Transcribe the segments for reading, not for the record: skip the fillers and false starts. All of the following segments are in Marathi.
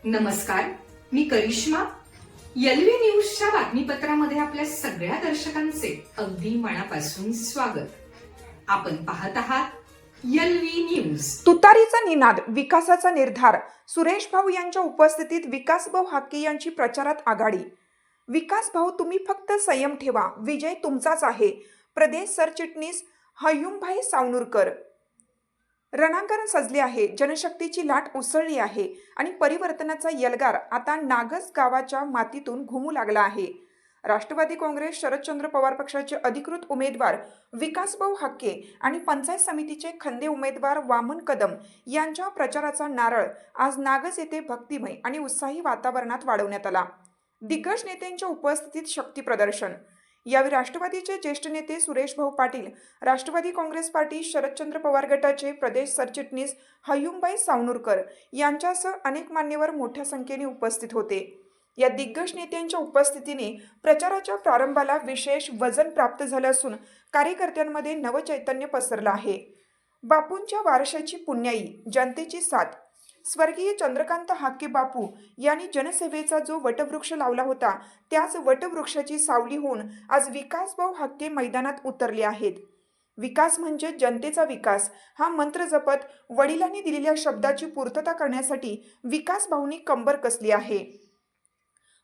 नमस्कार, मी करिश्मा. एलव्ही न्यूजच्या बातमीपत्रामध्ये आपल्या सगळ्या दर्शकांचे अगदी मनापासून स्वागत. आपण पाहत आहात एलव्ही न्यूज. तुतारीचा निनाद, विकासाचा निर्धार. सुरेश भाऊ यांच्या उपस्थितीत विकासभाऊ हाके यांची प्रचारात आघाडी. विकास भाऊ, तुम्ही फक्त संयम ठेवा, विजय तुमचाच आहे. प्रदेश सरचिटणीस हयूमभाई सावनुरकर. रणांगण सजले आहे, जनशक्तीची लाट उसळली आहे आणि परिवर्तनाचा यलगार आता नागस गावाच्या मातीतून घुमू लागला आहे. राष्ट्रवादी काँग्रेस शरदचंद्र पवार पक्षाचे अधिकृत उमेदवार विकासभाऊ हाके आणि पंचायत समितीचे खंदे उमेदवार वामन कदम यांच्या प्रचाराचा नारळ आज नागस येथे भक्तिमय आणि उत्साही वातावरणात वाढवण्यात आला. दिग्गज नेत्यांच्या उपस्थितीत शक्ती प्रदर्शन. यावेळी राष्ट्रवादीचे ज्येष्ठ नेते सुरेश भाऊ पाटील, राष्ट्रवादी काँग्रेस पार्टी शरदचंद्र पवार गटाचे प्रदेश सरचिटणीस हयूमभाई सावनुरकर यांच्यासह अनेक मान्यवर मोठ्या संख्येने उपस्थित होते. या दिग्गज नेत्यांच्या उपस्थितीने प्रचाराच्या प्रारंभाला विशेष वजन प्राप्त झालं असून कार्यकर्त्यांमध्ये नवचैतन्य पसरलं आहे. बापूंच्या वारशाची पुण्याई, जनतेची साथ. स्वर्गीय चंद्रकांत हाके बापू यांनी जनसेवेचा जो वटवृक्ष लावला होता, त्याच वटवृक्षाची सावली होऊन आज विकासभाऊ हाके मैदानात उतरले आहेत. विकास म्हणजे जनतेचा विकास हा मंत्र जपत वडिलांनी दिलेल्या शब्दाची पूर्तता करण्यासाठी विकासभाऊंनी कंबर कसली आहे.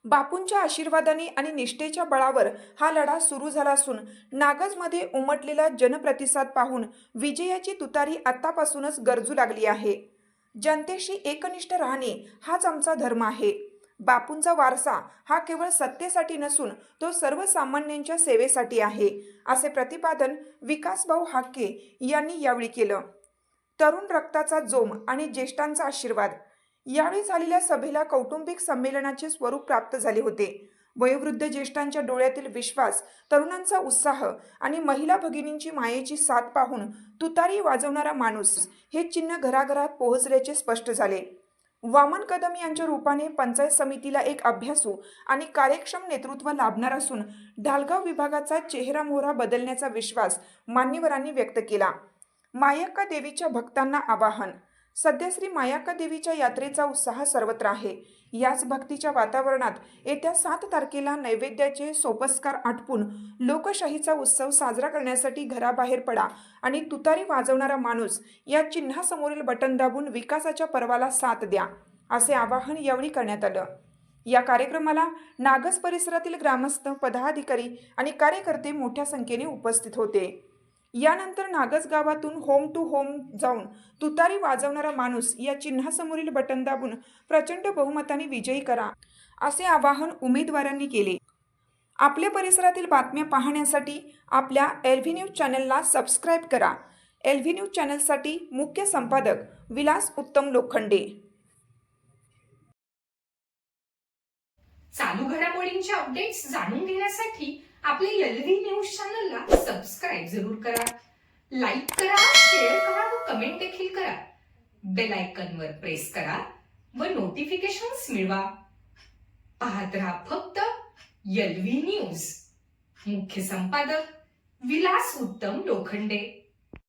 बापूंच्या आशीर्वादाने आणि निष्ठेच्या बळावर हा लढा सुरू झाला असून नागजमध्ये उमटलेला जनप्रतिसाद पाहून विजयाची तुतारी आतापासूनच गरजू लागली आहे. जनतेशी एकनिष्ठ राहणे हाच आमचा धर्म आहे. बापूंचा वारसा हा केवळ सत्तेसाठी नसून तो सर्वसामान्यांच्या सेवेसाठी आहे, असे प्रतिपादन विकासभाऊ हाके यांनी यावेळी केलं. तरुण रक्ताचा जोम आणि ज्येष्ठांचा आशीर्वाद. यावेळी झालेल्या सभेला कौटुंबिक संमेलनाचे स्वरूप प्राप्त झाले होते. वयोवृद्ध ज्येष्ठांच्या डोळ्यातील विश्वास, तरुणांचा उत्साह आणि महिला भगिनींची मायेची साथ पाहून तुतारी वाजवणारा माणूस हे चिन्ह घराघरात पोहोचल्याचे स्पष्ट झाले. वामन कदम यांच्या रूपाने पंचायत समितीला एक अभ्यासू आणि कार्यक्षम नेतृत्व लाभणार असून ढालगाव विभागाचा चेहरामोहरा बदलण्याचा विश्वास मान्यवरांनी व्यक्त केला. मायक्का देवीच्या भक्तांना आवाहन. सध्या श्री मायक्का देवीच्या यात्रेचा उत्साह सर्वत्र आहे. याच भक्तीच्या वातावरणात येत्या 7 तारखेला नैवेद्याचे सोपस्कार आटपून लोकशाहीचा उत्सव साजरा करण्यासाठी घराबाहेर पडा आणि तुतारी वाजवणारा माणूस या चिन्हासमोरील बटन दाबून विकासाच्या पर्वाला साथ द्या, असे आवाहन यावेळी करण्यात आलं. या कार्यक्रमाला नागस परिसरातील ग्रामस्थ, पदाधिकारी आणि कार्यकर्ते मोठ्या संख्येने उपस्थित होते. यानंतर नागस गावातून होम टू होम जाऊन तुतारी वाजवणारा माणूस या चिन्हासमोरील बटन दाबून प्रचंड बहुमताने विजयी करा, असे आवाहन उमेदवारांनी केले. आपल्या परिसरातील बातम्या पाहण्यासाठी आपल्या एलव्ही न्यूज चॅनलला सबस्क्राईब करा. एलव्ही न्यूज चॅनलसाठी मुख्य संपादक विलास उत्तम लोखंडे. चालू घडामोडींचे अपडेट्स जाणून घेण्यासाठी आपल्या एलव्ही न्यूज चॅनलला सबस्क्राईब जरूर करा, लाईक करा, शेअर करा व कमेंट देखील करा. बेल आयकॉनवर प्रेस करा व नोटिफिकेशन्स मिळवा. पाहत रहा फक्त एलव्ही न्यूज. मुख्य संपादक विलास उत्तम लोखंडे.